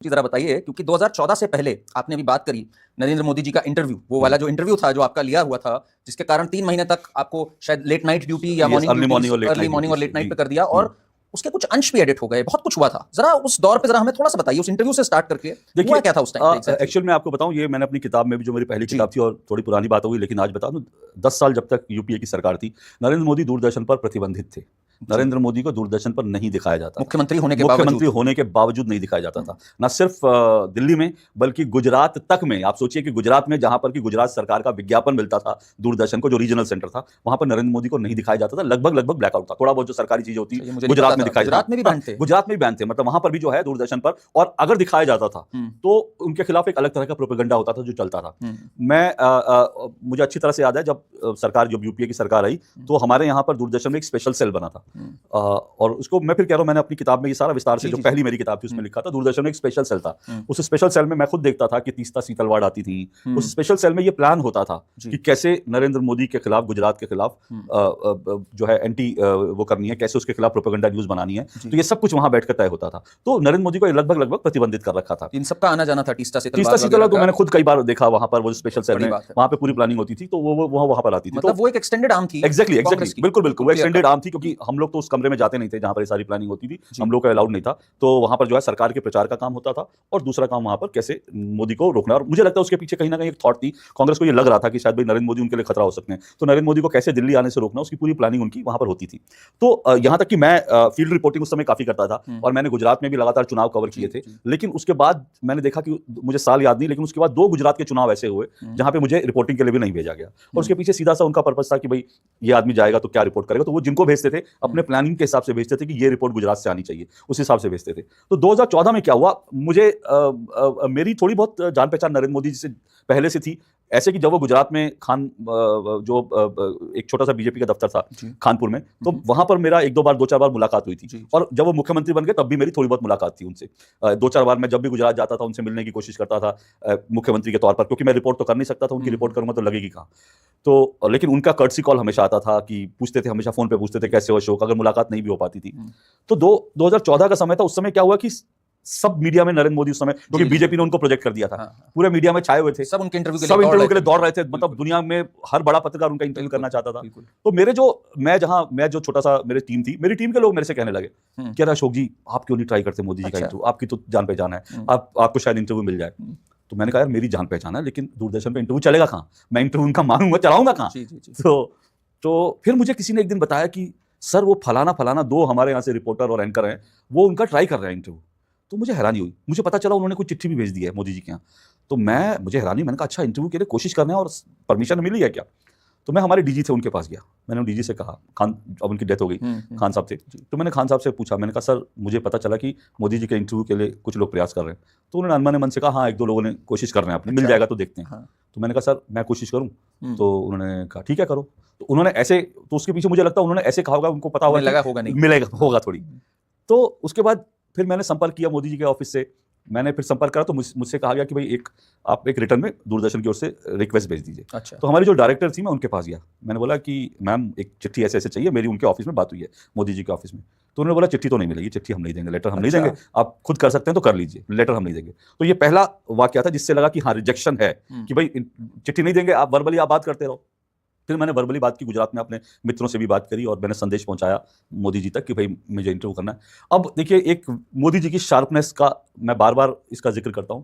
जी जरा बताइए, क्योंकि 2014 से पहले आपने अभी बात करी नरेंद्र मोदी जी का इंटरव्यू, वो वाला जो इंटरव्यू था जो आपका लिया हुआ था, जिसके कारण 3 महीने तक आपको शायद लेट नाइट ड्यूटी या मॉर्निंग अर्ली मॉर्निंग और लेट अर्ली नाइट मॉर्निंग और ड्यूटी लेट नाइट जी। पे कर दिया, और उसके कुछ अंश भी एडिट हो गए, बहुत कुछ हुआ था। जरा उस दौर पे जरा हमें थोड़ा सा बताइए, उस इंटरव्यू से स्टार्ट करके देखिए हुआ क्या था उस टाइम पे exactly? एक्चुअल में आपको बताऊं, ये मैंने अपनी किताब में भी, जो मेरी पहली जी। किताब थी और थोड़ी पुरानी बात होगी लेकिन आज बता दूं, 10 साल जब तक यूपीए की सरकार थी, नरेंद्र मोदी दूरदर्शन पर प्रतिबंधित थे। नरेंद्र मोदी को दूरदर्शन पर नहीं दिखाया जाता, मुख्यमंत्री होने के बावजूद नहीं दिखाया जाता था। न सिर्फ दिल्ली में बल्कि गुजरात तक में। आप सोचिए कि गुजरात में, जहां पर कि गुजरात सरकार का विज्ञापन मिलता था दूरदर्शन को, जो रीजनल सेंटर था, वहां पर नरेंद्र मोदी को नहीं दिखाया जाता था। लगभग ब्लैकआउट था। थोड़ा बहुत जो सरकारी चीजें होती गुजरात में दिखाई, गुजरात में भी बैन थे, गुजरात में भी बैन थे, मतलब वहां पर भी जो है दूरदर्शन पर, और अगर दिखाया जाता था तो उनके खिलाफ एक अलग तरह का प्रोपेगेंडा होता था जो चलता था। मैं मुझे अच्छी तरह से याद है, जब सरकार, जब यूपीए की सरकार आई, तो हमारे यहाँ पर दूरदर्शन में एक स्पेशल सेल बना था, और उसको मैं फिर कह रहा हूं, मैंने अपनी किताब में ये सारा विस्तार से, जो पहली मेरी किताब थी उसमें लिखा था, दूरदर्शन में एक स्पेशल सेल था। उस स्पेशल सेल में मैं खुद देखता था कि तीस्ता सी तलवार आती थी। उस स्पेशल सेल में ये प्लान होता था कि कैसे नरेंद्र मोदी के खिलाफ, गुजरात के खिलाफ जो है एंटी वो करनी है, कैसे उसके खिलाफ प्रोपेगेंडा न्यूज बनानी है, तो ये सब कुछ वहां बैठकर तय होता था। तो नरेंद्र मोदी को लगभग प्रतिबंधित कर रखा था। इन सबका आना जाना था तीस्ता सी तलवार, तो मैंने खुद कई बार देखा वहां पर, वो स्पेशल सेल में, वहां पे पूरी प्लानिंग होती थी, तो वो वहां पर आती थी। मतलब वो एक एक्सटेंडेड आर्म थी। एग्जैक्टली, बिल्कुल वो एक्सटेंडेड आर्म थी, क्योंकि हम लोग तो उस कमरे में जाते नहीं थे जहां पर सारी प्लानिंग होती थी, हम लोग का अलाउड नहीं था। तो वहां पर जो है सरकार के प्रचार का काम होता था, और दूसरा काम वहां पर कैसे मोदी को रोकना। और मुझे लगता है उसके पीछे कहीं ना कहीं एक थॉट थी, कांग्रेस को ये लग रहा था कि शायद भाई नरेंद्र मोदी उनके लिए खतरा हो सकते हैं, तो नरेंद्र मोदी को कैसे दिल्ली आने से रोकना, उसकी पूरी प्लानिंग उनकी वहां पर होती थी। तो यहां तक कि मैं फील्ड रिपोर्टिंग उस समय काफी करता था, और मैंने गुजरात में भी लगातार चुनाव कवर किए थे। लेकिन उसके बाद मैंने देखा कि, मुझे साल याद नहीं, लेकिन उसके बाद 2 गुजरात के चुनाव ऐसे हुए जहां पे मुझे रिपोर्टिंग के लिए भी नहीं भेजा गया, और उसके पीछे सीधा सा उनका पर्पस था कि भाई ये आदमी जाएगा तो क्या रिपोर्ट करेगा। तो वो जिनको भेजते थे अपने प्लानिंग के हिसाब से भेजते थे कि ये रिपोर्ट गुजरात से आनी चाहिए, उस हिसाब से भेजते थे। तो 2014 में क्या हुआ, मुझे मेरी थोड़ी बहुत जान पहचान नरेंद्र मोदी जी से पहले से थी, ऐसे कि जब वो गुजरात में एक छोटा सा बीजेपी का दफ्तर था कानपुर में, तो वहां पर मेरा 2-4 बार मुलाकात हुई थी। और जब वो मुख्यमंत्री बन गए तब भी मेरी थोड़ी बहुत मुलाकात थी उनसे। 2-4 बार मैं जब भी गुजरात जाता था उनसे मिलने की कोशिश करता था, मुख्यमंत्री के तौर पर, क्योंकि मैं रिपोर्ट तो कर नहीं सकता था, उनकी रिपोर्ट करूंगा तो लगेगी कहाँ। तो लेकिन उनका कर्टसी कॉल हमेशा आता था, कि पूछते थे, हमेशा फोन पे पूछते थे कैसे हो अशोक, अगर मुलाकात नहीं भी हो पाती थी। तो 2014 का समय था। उस समय क्या हुआ कि सब मीडिया में नरेंद्र मोदी उस समय, क्योंकि बीजेपी ने उनको प्रोजेक्ट कर दिया था, पूरे मीडिया में छाए हुए थे, सब उनके इंटरव्यू के लिए दौड़ रहे थे। मतलब दुनिया में हर बड़ा पत्रकार उनका इंटरव्यू करना चाहता था। तो मैं जो छोटा सा मेरी टीम थी, मेरी टीम के लोग मेरे से कहने लगे कि अरे अशोक जी, आप क्यों नहीं ट्राई करते मोदी जी का इंटरव्यू, आपकी तो जान पहचान है, आपको शायद इंटरव्यू मिल जाए। तो मैंने कहा यार मेरी जान पहचान है, लेकिन दूरदर्शन पे इंटरव्यू चलेगा कहाँ, मैं इंटरव्यू उनका मारूंगा, चलाऊंगा कहाँ। तो फिर मुझे किसी ने एक दिन बताया कि सर वो फलाना 2 हमारे यहाँ से रिपोर्टर और एंकर हैं, वो उनका ट्राई कर रहे हैं इंटरव्यू। तो मुझे हैरानी हुई, मुझे पता चला उन्होंने कुछ चिट्ठी भी भेज दी है मोदी जी के यहाँ। तो मुझे हैरानी, मैंने कहा अच्छा इंटरव्यू के लिए कोशिश करना है और परमिशन मिली है क्या। तो मैं हमारे डीजी थे उनके पास गया, मैंने डीजी से कहा, खान, अब उनकी डेथ हो गई, खान साहब थे, तो मैंने खान साहब से पूछा, मैंने कहा सर मुझे पता चला कि मोदी जी के इंटरव्यू के लिए कुछ लोग प्रयास कर रहे हैं। तो उन्होंने अनमने मन से कहा हाँ 1-2 लोगों ने कोशिश कर रहे हैं, अपने मिल जाएगा तो देखते हैं। तो मैंने कहा सर मैं कोशिश करूँ, तो उन्होंने कहा ठीक है करो। तो उन्होंने ऐसे, तो उसके पीछे मुझे लगता है उन्होंने ऐसे कहा होगा, उनको पता होगा मिलेगा होगा थोड़ी। तो उसके बाद फिर मैंने संपर्क किया मोदी जी के ऑफिस से, मैंने फिर संपर्क करा, तो मुझसे कहा गया कि भाई आप एक रिटर्न में दूरदर्शन की ओर से रिक्वेस्ट भेज दीजिए। अच्छा। तो हमारी जो डायरेक्टर थी, मैं उनके पास गया, मैंने बोला कि मैम एक चिट्ठी ऐसे चाहिए, मेरी उनके ऑफिस में बात हुई है, मोदी जी के ऑफिस में। तो उन्होंने बोला चिट्ठी तो नहीं मिलेगी, चिट्ठी हम नहीं देंगे, लेटर हम नहीं देंगे, आप खुद कर सकते हैं तो कर लीजिए, लेटर हम नहीं देंगे। तो ये पहला वाक्य था जिससे लगा कि हाँ रिजेक्शन है, कि भाई चिट्ठी नहीं देंगे, आप वर्बली आप बात करते रहो। फिर मैंने वर्बली बात की, गुजरात में अपने मित्रों से भी बात करी, और मैंने संदेश पहुंचाया मोदी जी तक कि भाई मुझे इंटरव्यू करना है। अब देखिए, एक मोदी जी की शार्पनेस का मैं बार बार इसका जिक्र करता हूं,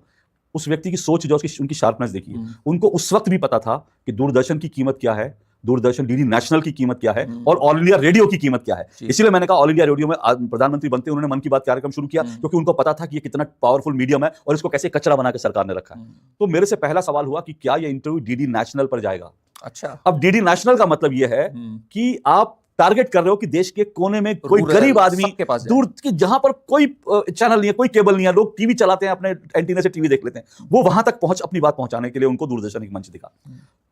उस व्यक्ति की सोच जो उनकी शार्पनेस देखिए, उनको उस वक्त भी पता था कि दूरदर्शन की कीमत क्या है, दूरदर्शन डीडी नेशनल की कीमत क्या है, और ऑल इंडिया रेडियो की कीमत क्या है। इसीलिए मैंने कहा ऑल इंडिया रेडियो में प्रधानमंत्री बनते उन्होंने मन की बात कार्यक्रम शुरू किया, क्योंकि उनको पता था कि ये कितना पावरफुल मीडियम है और इसको कैसे कचरा बना के सरकार ने रखा है। तो मेरे से पहला सवाल हुआ कि क्या ये इंटरव्यू डीडी नेशनल पर जाएगा। अच्छा। अब डीडी नेशनल का मतलब यह है कि आप टारगेट कर रहे हो कि देश के कोने में कोई गरीब आदमी, दूर की जहां पर कोई चैनल नहीं है, कोई केबल नहीं है, लोग टीवी चलाते हैं, अपने एंटीना से टीवी देख लेते हैं, वो वहां तक अपनी बात पहुंचाने के लिए उनको दूरदर्शन एक मंच दिखा।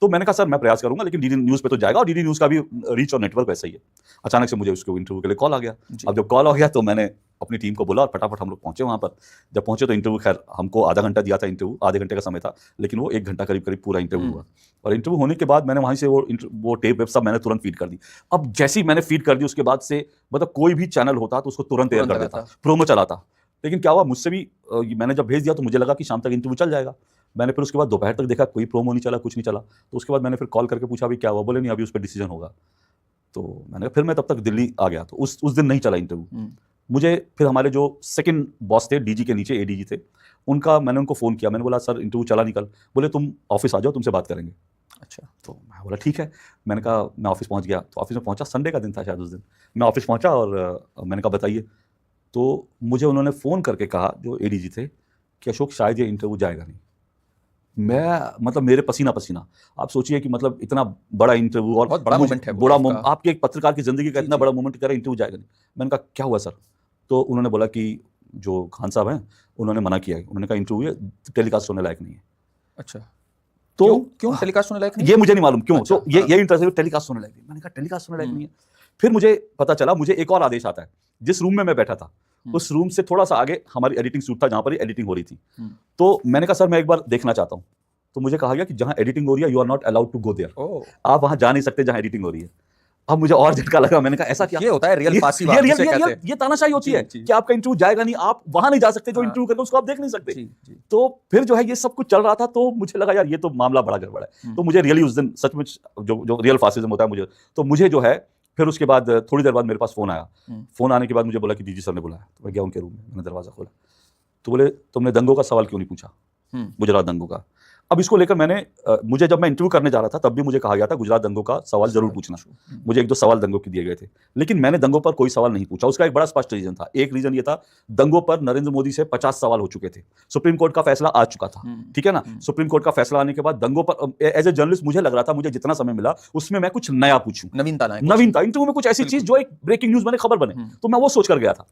तो मैंने कहा सर मैं प्रयास करूंगा, लेकिन डीडी न्यूज पे तो जाएगा, और डीडी न्यूज का भी रीच और नेटवर्क वैसा ही है। अचानक से मुझे उसके इंटरव्यू के लिए कॉल आ गया। अब जब कॉल आ गया तो मैंने अपनी टीम को बोला और फटाफट हम लोग पहुंचे वहां पर। जब पहुंचे तो इंटरव्यू, खैर हमको आधा घंटा दिया था इंटरव्यू, आधे घंटे का समय था, लेकिन वो 1 घंटा करीब पूरा इंटरव्यू हुआ। और इंटरव्यू होने के बाद मैंने वहीं से वो टेप वेब सब मैंने तुरंत फीड कर दी। अब जैसे ही मैंने फीड कर दी उसके बाद से मतलब कोई भी चैनल होता तो उसको तुरंत एयर कर देता, प्रोमो चलाता। लेकिन क्या हुआ मुझसे भी मैंने जब भेज दिया तो मुझे लगा कि शाम तक इंटरव्यू चल जाएगा। मैंने फिर उसके बाद दोपहर तक देखा कोई प्रोमो नहीं चला, कुछ नहीं चला। तो उसके बाद मैंने फिर कॉल करके पूछा अभी क्या हुआ, बोले नहीं अभी उस पर डिसीजन होगा। तो मैंने कहा फिर मैं तब तक दिल्ली आ गया। तो उस दिन नहीं चला इंटरव्यू। मुझे फिर हमारे जो सेकंड बॉस थे, डीजी के नीचे एडीजी थे, मैंने उनको फ़ोन किया। मैंने बोला सर इंटरव्यू चला निकल। बोले तुम ऑफिस आ जाओ, तुमसे बात करेंगे। अच्छा। तो मैं बोला ठीक है। मैंने कहा मैं ऑफिस पहुंच गया। तो ऑफिस में पहुंचा, संडे का दिन था शायद उस दिन। मैं ऑफिस पहुंचा और मैंने कहा बताइए। तो मुझे उन्होंने फ़ोन करके कहा जो एडीजी थे कि अशोक शायद ये इंटरव्यू जाएगा नहीं। मैं मतलब मेरे पसीना पसीना। आप सोचिए कि मतलब इतना बड़ा इंटरव्यू और बहुत बड़ा मोमेंट है, बड़ा आपके एक पत्रकार की जिंदगी का इतना बड़ा मोमेंट कह रहे इंटरव्यू जाएगा नहीं। मैंने कहा क्या हुआ सर? तो उन्होंने बोला कि जो खान साहब हैं उन्होंने मना किया है। उन्होंने कहा इंटरव्यू टेलीकास्ट होने लायक नहीं है। अच्छा। तो क्यों टेलीकास्ट होने लायक नहीं? ये मुझे नहीं मालूम क्यों। अच्छा, तो ये इंटरव्यू टेलीकास्ट होने लायक नहीं। मैंने कहा टेलीकास्ट होने लायक नहीं है। फिर मुझे पता चला, मुझे एक और आदेश आता है। जिस रूम में मैं बैठा था उस रूम से थोड़ा सा आगे हमारी एडिटिंग सूट था जहां पर एडिटिंग हो रही थी। तो मैंने कहा सर मैं एक बार देखना चाहता हूँ। तो मुझे कहा गया कि जहां एडिटिंग हो रही है you are not allowed to go there. आप वहां जा नहीं सकते जहां एडिटिंग हो रही है। अब मुझे और झटका लगा। मैंने कहा ऐसा क्या? ये होता है रियल पासी बात जिसे कहते हैं। ये तानाशाही होती है कि आपका इंटरव्यू जाएगा नहीं, आप वहां नहीं जा सकते, जो इंटरव्यू करते उसको आप देख नहीं सकते। तो फिर जो है ये सब कुछ चल रहा था। तो मुझे लगा यार ये तो मामला बड़ा गड़बड़ है। तो मुझे रियली उस दिन सचमुच जो रियल फासिज्म होता है मुझे, तो मुझे जो है फिर उसके बाद थोड़ी देर बाद मेरे पास फोन आया। फोन आने के बाद मुझे बोला कि डीजी सर ने बुलाया। तो मैं गया उनके रूम में, मैंने दरवाजा खोला। तो बोले तुमने दंगों का सवाल क्यों नहीं पूछा, गुजरात दंगों का? अब इसको लेकर मुझे जब मैं इंटरव्यू करने जा रहा था तब भी मुझे कहा गया था गुजरात दंगों का सवाल जरूर पूछना। मुझे एक दो सवाल दंगों के दिए गए थे, लेकिन मैंने दंगों पर कोई सवाल नहीं पूछा। उसका एक बड़ा स्पष्ट रीजन था। एक रीजन ये था, दंगों पर नरेंद्र मोदी से 50 सवाल हो चुके थे, सुप्रीम कोर्ट का फैसला आ चुका था, ठीक है ना। सुप्रीम कोर्ट का फैसला आने के बाद दंगों पर एज ए जर्नलिस्ट मुझे लग रहा था मुझे जितना समय मिला उसमें मैं कुछ नया पूछूं, नवीनता इंटरव्यू में कुछ ऐसी चीज जो एक ब्रेकिंग न्यूज बने, खबर बने। तो मैं वो सोच कर गया था।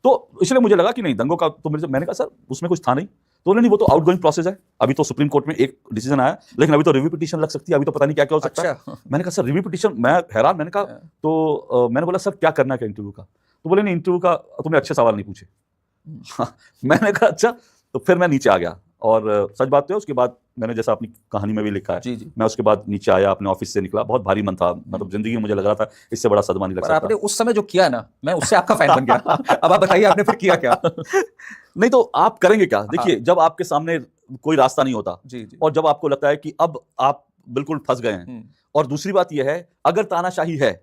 तो इसलिए मुझे लगा कि नहीं दंगों का तो मैंने कहा सर उसमें कुछ था नहीं। तो नहीं, वो तो आउटगोइंग प्रोसेस है, अभी तो सुप्रीम कोर्ट में एक डिसीजन आया, लेकिन अभी तो रिव्यू पिटीशन लग सकती है, अभी तो पता नहीं क्या क्या हो सकता है। मैंने कहा सर रिव्यू पिटीशन? मैं हैरान। मैंने कहा तो मैंने बोला सर क्या करना है इंटरव्यू का? तो बोले नहीं इंटरव्यू का तुमने अच्छे सवाल नहीं पूछे। मैंने कहा अच्छा। तो फिर मैं नीचे आ गया और सच बात तो है उसके बाद मैंने जैसा अपनी कहानी में भी लिखा है, मैं उसके बाद नीचे आया, अपने ऑफिस से निकला, बहुत भारी मन था। मतलब जिंदगी में मुझे लग रहा था इससे बड़ा सदमा नहीं लग सकता। आपने उस समय जो किया ना, मैं उससे आपका फैन बन गया। अब आप बताइए आपने फिर किया क्या? नहीं तो आप करेंगे क्या? देखिए जब आपके सामने कोई रास्ता नहीं होता और जब आपको लगता है कि अब आप बिल्कुल फंस गए हैं, और दूसरी बात यह है अगर तानाशाही है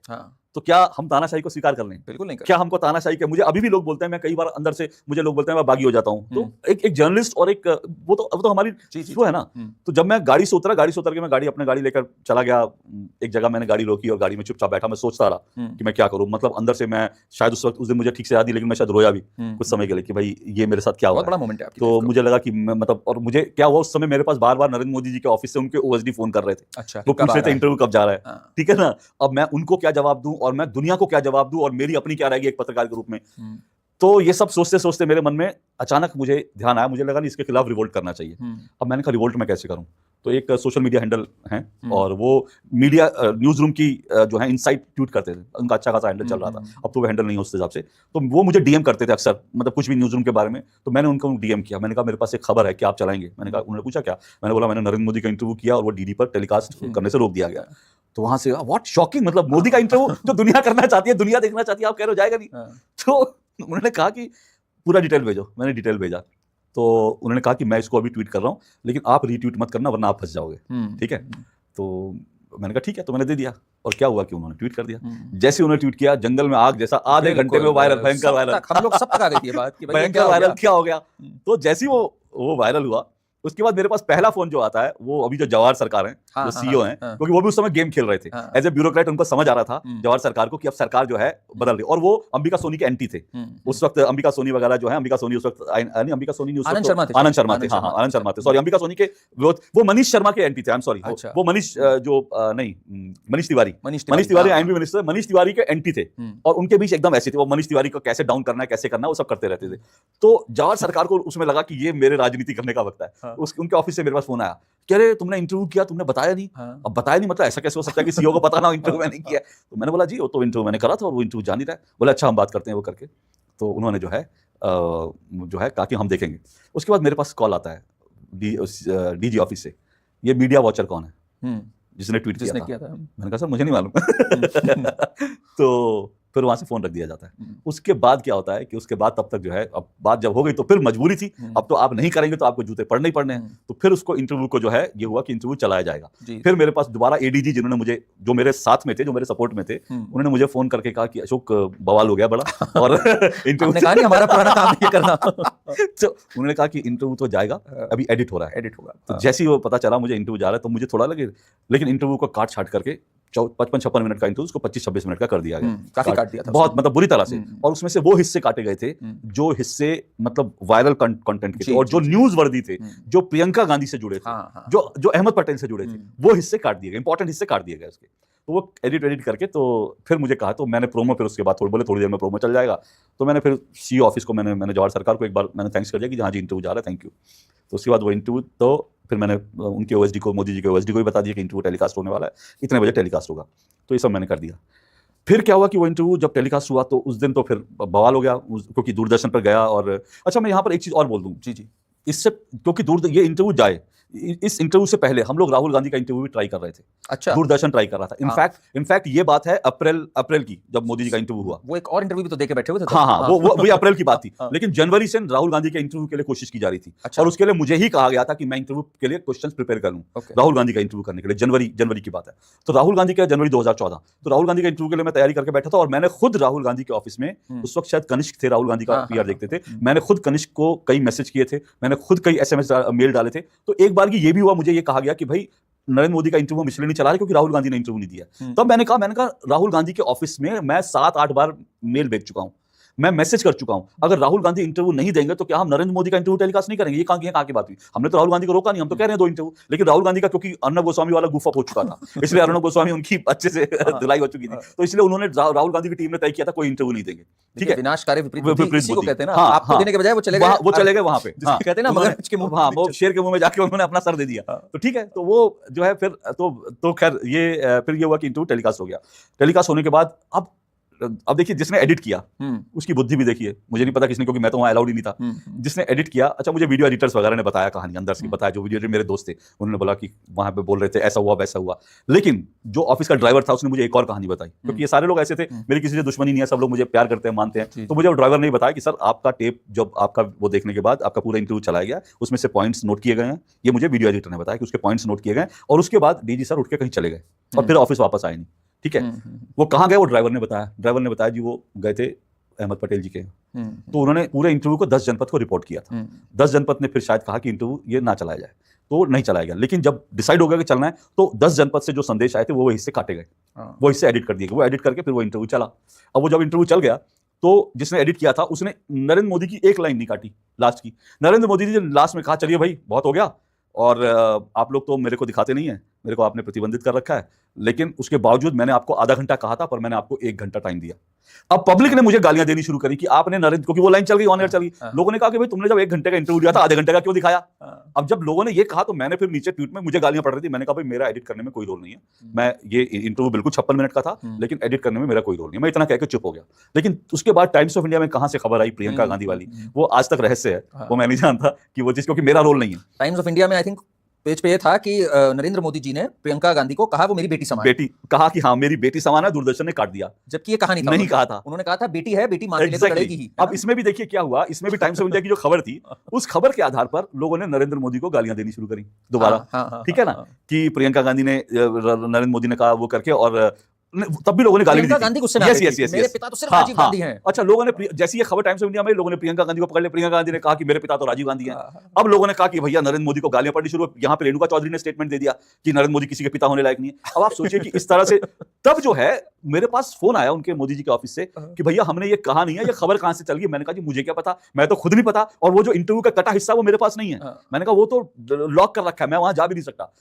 तो क्या हम तानाशाही को स्वीकार कर लें? बिल्कुल नहीं। क्या हमको तानाशाही के, मुझे अभी भी लोग बोलते हैं, मैं कई बार अंदर से मुझे लोग बोलते हैं मैं बागी हो जाता हूं। तो एक जर्नलिस्ट और एक वो तो हमारी वो है ना। तो जब मैं गाड़ी से उतर के मैं अपने गाड़ी लेकर चला गया, एक जगह मैंने गाड़ी रोकी और गाड़ी में चुपचाप बैठा। मैं सोचता रहा कि मैं क्या करूं। मतलब अंदर से मैं शायद उस दिन मुझे ठीक से याद नहीं, लेकिन मैं शायद रोया भी कुछ समय के लिए कि भाई ये मेरे साथ क्या हुआ। बड़ा मोमेंट है। तो मुझे लगा कि मतलब, और मुझे क्या हुआ उस समय मेरे पास बार बार नरेंद्र मोदी जी के ऑफिस से उनके ओएसडी फोन कर रहे थे। अच्छा, वो पूछ रहे थे इंटरव्यू कब जा रहा है, ठीक है ना। अब मैं उनको क्या जवाब दूं और मैं दुनिया को क्या जवाब दूं और मेरी अपनी क्या रहेगी एक पत्रकार के रूप में। तो ये सब सोचते सोचते मेरे मन में अचानक मुझे ध्यान आया, मुझे लगा नहीं इसके खिलाफ रिवोल्ट करना चाहिए। अब मैंने कहा रिवोल्ट मैं कैसे करूं? तो एक सोशल मीडिया हैंडल है और वो मीडिया न्यूज रूम की जो है इनसाइट ट्वीट करते थे, उनका अच्छा खासा हैंडल चल रहा था। अब तो वो हैंडल नहीं है उस हिसाब से, तो वो मुझे डीएम करते थे अक्सर, मतलब कुछ भी न्यूज रूम के बारे में। तो मैंने उनको डीएम किया, मैंने कहा मेरे पास एक खबर है कि आप चलाएंगे? मैंने कहा, उन्होंने पूछा क्या? मैंने बोला मैंने नरेंद्र मोदी का इंटरव्यू किया और वो डीडी पर टेलीकास्ट करने से रोक दिया गया। तो वहां से व्हाट शॉकिंग, मतलब मोदी का इंटरव्यू जो दुनिया करना चाहती है, दुनिया देखना चाहती है, आप कह रहे हो जाएगा नहीं? तो उन्होंने कहा कि पूरा डिटेल भेजो। मैंने डिटेल भेजा। तो उन्होंने कहा कि मैं इसको अभी ट्वीट कर रहा हूँ, लेकिन आप रीट्वीट मत करना वरना आप फंस जाओगे, ठीक है। तो मैंने कहा ठीक है। तो मैंने दे दिया और क्या हुआ कि उन्होंने ट्वीट कर दिया। जैसे उन्होंने ट्वीट किया जंगल में आग जैसा, आधे घंटे में वायरल, भयंकर वायरल। हम लोग सब तक आ गई थी ये बात कि भयंकर वायरल क्या हो गया। तो जैसे ही वो वायरल हुआ, उसके बाद मेरे पास पहला फोन जो आता है वो अभी जो जवाहर सरकार है, जो सीईओ हैं, क्योंकि वो भी उस समय गेम खेल रहे थे एज ए ब्यूरोक्रेट। उनको समझ आ रहा था जवाहर सरकार को कि अब सरकार जो है बदल रही, और वो अंबिका सोनी के एंटी थे उस वक्त। अंबिका सोनी वगैरह जो है, अंबिका सोनी उस वक्त, अंबिका सोनी नहीं, आनंद शर्मा थे, हाँ आनंद शर्मा थे, सॉरी। अंबिका सोनी के वो मनीष शर्मा के एंटी थे, आई एम सॉरी। वो मनीष मनीष तिवारी आईएनबी मिनिस्टर, मनीष तिवारी के एंटी थे, और उनके बीच एकदम ऐसे थे। वो मनीष तिवारी को कैसे डाउन करना है, कैसे करना है, वो सब करते रहते थे। तो जवाहर सरकार को उसमें लगा कि ये मेरे राजनीति करने का वक्त है। उनके ऑफिस से मेरे पास फोन आया, कह रहे तुमने इंटरव्यू किया, तुमने बताया नहीं। अब बताया नहीं मतलब ऐसा कैसे हो सकता है कि सीईओ को पता ना हो इंटरव्यू मैंने किया? तो मैंने बोला जी वो तो इंटरव्यू मैंने करा था और वो इंटरव्यू जान नहीं रहा है। बोला अच्छा हम बात करते हैं वो करके। तो उन्होंने जो है कहा कि हम देखेंगे। उसके बाद मेरे पास कॉल आता है डीजी ऑफिस से, ये मीडिया वॉचर कौन है जिसने ट्वीट किया था? मैंने कहा सर मुझे नहीं मालूम। तो फिर वहां से फोन रख दिया जाता है। उसके बाद क्या होता है कि उसके बाद तब तक जो है, अब बात जब हो गई तो फिर मजबूरी थी, अब तो आप नहीं करेंगे तो आपको जूते पड़ने ही पड़ने हैं। तो फिर उसको इंटरव्यू को जो है ये हुआ कि इंटरव्यू चलाया जाएगा। फिर मेरे पास दोबारा एडीजी जिन्होंने मुझे, जो मेरे साथ में थे, जो मेरे सपोर्ट में थे, उन्होंने मुझे फोन करके कहा कि अशोक बवाल हो गया बड़ा और इंटरव्यू कहा नहीं हमारा पुराना काम ये करना। तो उन्होंने कहा कि इंटरव्यू तो जाएगा, अभी एडिट हो रहा है, एडिट होगा। तो जैसे ही वो पता चला मुझे इंटरव्यू जा रहा है तो मुझे थोड़ा लगे, लेकिन इंटरव्यू को काट छाट करके 55-56 मिनट का इंटरव्यू उसको 25-26 मिनट का कर दिया गया। काफी काट दिया था बहुत, मतलब बुरी तरह से। और उसमें से वो हिस्से काटे गए थे जो हिस्से मतलब वायरल कंटेंट के थे, और जो न्यूज वर्दी थे, जो प्रियंका गांधी से जुड़े थे, जो अहमद पटेल से जुड़े थे, वो हिस्से काट दिए गए, इंपॉर्टेंट हिस्से काट दिए गए उसके। तो वो एडिट करके तो फिर मुझे कहा, तो मैंने प्रोमो, फिर उसके बाद थोड़ी देर में प्रोमो चल जाएगा, तो मैंने फिर सीईओ ऑफिस को मैंने जवाहर सरकार को एक बार मैंने थैंक्स कर दिया कि हाँ जी इंटरव्यू जा रहा है, थैंक यू। तो उसके बाद वो इंटरव्यू, तो फिर मैंने उनके ओएसडी को, मोदी जी के ओएसडी को भी बता दिया कि इंटरव्यू टेलीकास्ट होने वाला है, इतने बजे टेलीकास्ट होगा। तो ये सब मैंने कर दिया। फिर क्या हुआ कि वो इंटरव्यू जब टेलीकास्ट हुआ तो उस दिन तो फिर बवाल हो गया, क्योंकि दूरदर्शन पर गया। और अच्छा, मैं यहाँ पर एक चीज़ और बोल दूँ, जी, इससे, क्योंकि ये इंटरव्यू जाए, इस इंटरव्यू से पहले हम लोग राहुल गांधी का इंटरव्यू भी ट्राई कर रहे थे। अच्छा, दूरदर्शन ट्राई कर रहा था। इनफैक्ट ये बात है अप्रैल की, जब मोदी जी का इंटरव्यू हुआ। वो एक और इंटरव्यू भी तो देके बैठे हुए थे। हाँ, वो अप्रैल की बात थी। लेकिन जनवरी से राहुल गांधी के इंटरव्यू के लिए कोशिश की जा रही थी। अच्छा। और उसके लिए मुझे ही कहा गया था कि मैं इंटरव्यू के लिए क्वेश्चंस प्रिपेयर कर लूं, राहुल गांधी का इंटरव्यू करने के लिए। जनवरी की बात है। तो राहुल गांधी का जनवरी 2014, तो राहुल गांधी के इंटरव्यू के लिए मैं तैयारी करके बैठा था। और मैंने खुद राहुल गांधी के ऑफिस में, उस वक्त शायद कनिष्क थे, राहुल गांधी का पीआर देखते थे, मैंने खुद कनिष्क को कई मैसेज किए थे, मैंने खुद कई SMS मेल डाले थे। तो एक बार की ये भी हुआ, मुझे ये कहा गया कि भाई नरेंद्र मोदी का इंटरव्यू हम इसलिए नहीं चला रहे क्योंकि राहुल गांधी ने इंटरव्यू नहीं दिया। तब मैंने कहा राहुल गांधी के ऑफिस में मैं 7-8 बार मेल भेज चुका हूं, मैं मैसेज कर चुका हूं, अगर राहुल गांधी इंटरव्यू नहीं देंगे तो क्या हम नरेंद्र मोदी का इंटरव्यू टेलीकास्ट नहीं करेंगे? ये कहां की बात हुई? हमने तो राहुल गांधी को रोका नहीं, हम तो कह रहे हैं 2 इंटरव्यू। लेकिन राहुल गांधी का, क्योंकि अर्नब गोस्वामी वाला गुफ अप हो चुका था, इसलिए अर्नब गोस्वामी उनकी अच्छे से धुलाई हो चुकी थी, तो इसलिए उन्होंने, राहुल गांधी की टीम ने तय किया था कोई इंटरव्यू नहीं देंगे। ठीक है, विनाशकारी विपरीत बुद्धि को कहते हैं ना, आपको देने के बजाय वो चले गए वहां पे, कहते हैं ना मगरमच्छ के मुंह, वो शेर के मुंह में जाके उन्होंने अपना सर दे दिया। तो ठीक है, तो वो जो है फिर तो खैर ये हुआ कि इंटरव्यू टेलीकास्ट हो गया। टेलीकास्ट होने के बाद अब देखिए, जिसने एडिट किया उसकी बुद्धि भी देखिए, मुझे नहीं पता किसने, क्योंकि मैं तो वहां अलाउड ही नहीं था। जिसने एडिट किया, अच्छा, मुझे वीडियो एडिटर्स वगैरह ने बताया, कहानी अंदर से बताया, जो वीडियो एडिटर मेरे दोस्त थे, उन्होंने बोला कि वहां पे बोल रहे थे ऐसा हुआ वैसा हुआ। लेकिन जो ऑफिस का ड्राइवर था उसने मुझे एक और कहानी बताई, क्योंकि ये सारे लोग ऐसे थे, मेरी किसी से दुश्मनी नहीं है, सब लोग मुझे प्यार करते हैं, मानते हैं। तो मुझे वो ड्राइवर ने बताया कि सर, आपका टेप जब आपका वो देखने के बाद आपका पूरा इंटरव्यू चलाया गया, उसमें से पॉइंट्स नोट किए गए हैं। ये मुझे वीडियो एडिटर ने बताया कि उसके पॉइंट्स नोट किए गए, और उसके बाद डीजी सर उठ के कहीं चले गए और फिर ऑफिस वापस आए नहीं। ठीक है, वो कहाँ गए, वो ड्राइवर ने बताया जी वो गए थे अहमद पटेल जी के। तो उन्होंने पूरे इंटरव्यू को 10 जनपद को रिपोर्ट किया था। 10 जनपद ने फिर शायद कहा कि इंटरव्यू ये ना चलाया जाए, तो नहीं चलाया गया। लेकिन जब डिसाइड हो गया कि चलना है, तो 10 जनपद से जो संदेश आए थे वो हिस्से काटे गए, वो हिस्से एडिट कर दिए गए। वो एडिट करके फिर वो इंटरव्यू चला। अब वो जब इंटरव्यू चल गया तो जिसने एडिट किया था उसने नरेंद्र मोदी की एक लाइन नहीं काटी, लास्ट की। नरेंद्र मोदी जी ने लास्ट में कहा, चलिए भाई बहुत हो गया, और आप लोग तो मेरे को दिखाते नहीं है, मेरे को आपने प्रतिबंधित कर रखा है, लेकिन उसके बावजूद मैंने आपको आधा घंटा कहा था, पर मैंने आपको 1 घंटा टाइम दिया। अब पब्लिक ने मुझे गालियां देनी शुरू करी कि आपने नरेंद्र, क्योंकि वो लाइन चल गई, ऑन एयर चल गई, लोगों ने कहा कि भाई तुमने जब 1 घंटे का इंटरव्यू दिया था, आधे घंटे का क्यों दिखाया? अब जब लोगों ने ये कहा तो मैंने फिर नीचे ट्वीट में, मुझे गालियां पड़ रही थी, मैंने कहा भाई मेरा एडिट करने में कोई रोल नहीं है, मैं ये इंटरव्यू बिल्कुल 56 मिनट का था, लेकिन एडिट करने में मेरा कोई रोल नहीं है, मैं इतना कहकर चुप हो गया। लेकिन उसके बाद टाइम्स ऑफ इंडिया में कहां से खबर आई प्रियंका गांधी वाली, वो आज तक रहस्य है, वो मैं नहीं जानता कि वो चीज, क्योंकि मेरा रोल नहीं है। टाइम्स ऑफ इंडिया में आई थिंक पेज पे ये था कि नरेंद्र मोदी जी ने प्रियंका गांधी को कहा वो मेरी बेटी समान, बेटी कहा कि हाँ मेरी बेटी समान है, दूरदर्शन ने काट दिया, जबकि ये कहानी नहीं कहा था। उन्होंने कहा था बेटी है, बेटी मां के लिए तो लड़ेगी ही। अब इसमें भी देखिए क्या हुआ, इसमें भी टाइम्स ऑफ इंडिया की जो खबर थी, उस खबर के आधार पर लोगों ने नरेंद्र मोदी को गालियां देनी शुरू करी दोबारा। ठीक है ना, कि प्रियंका गांधी ने नरेंद्र मोदी ने कहा वो करके, और तब भी लोगों ने गाली दी। गांधी गुस्से में मेरे पिता तो सिर्फ राजीव गांधी हैं। अच्छा, लोगों ने जैसी ये खबर टाइम्स ऑफ इंडिया में, लोगों ने प्रियंका गांधी को पकड़ लिया, प्रियंका गांधी ने कहा कि मेरे पिता तो राजीव गांधी हैं। अब लोगों ने कहा कि भैया नरेंद्र मोदी को गालियां पड़नी शुरू। यहाँ पे रेणुका चौधरी ने स्टेटमेंट दे दिया कि नरेंद्र मोदी किसी के पिता होने लायक नहीं है। अब आप सोचिए कि इस तरह से, तब जो है मेरे पास फोन आया उनके मोदी जी के ऑफिस से कि भैया हमने ये कहा नहीं है, ये खबर कहां से चल गई? मैंने कहा जी मुझे क्या पता, मैं तो खुद नहीं पता, और वो जो इंटरव्यू का कटा हिस्सा वो मेरे पास नहीं है। मैंने कहा वो तो लॉक कर रखा है, मैं वहां जा भी नहीं सकता।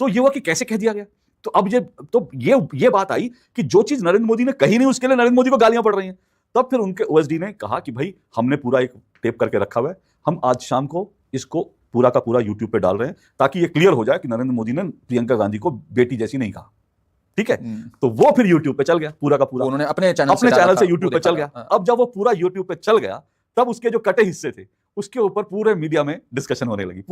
तो ये हुआ कि कैसे कह दिया गया। तो अब ये बात आई कि जो चीज नरेंद्र मोदी ने कही नहीं उसके लिए नरेंद्र मोदी को गालियां पड़ रही हैं। तब फिर उनके ओएसडी ने कहा कि भाई हमने पूरा एक टेप करके रखा हुआ है, हम आज शाम को इसको पूरा का पूरा यूट्यूब पे डाल रहे हैं, ताकि ये क्लियर हो जाए कि नरेंद्र मोदी ने प्रियंका गांधी को बेटी जैसी नहीं कहा। ठीक है, तो वो फिर यूट्यूब पे चल गया पूरा का पूरा, उन्होंने अपने चैनल से यूट्यूब पे चल गया। अब जब वो पूरा यूट्यूब पे चल गया, तब उसके जो कटे हिस्से थे उसके ऊपर पूरे मीडिया में डिस्कशन होने लगी।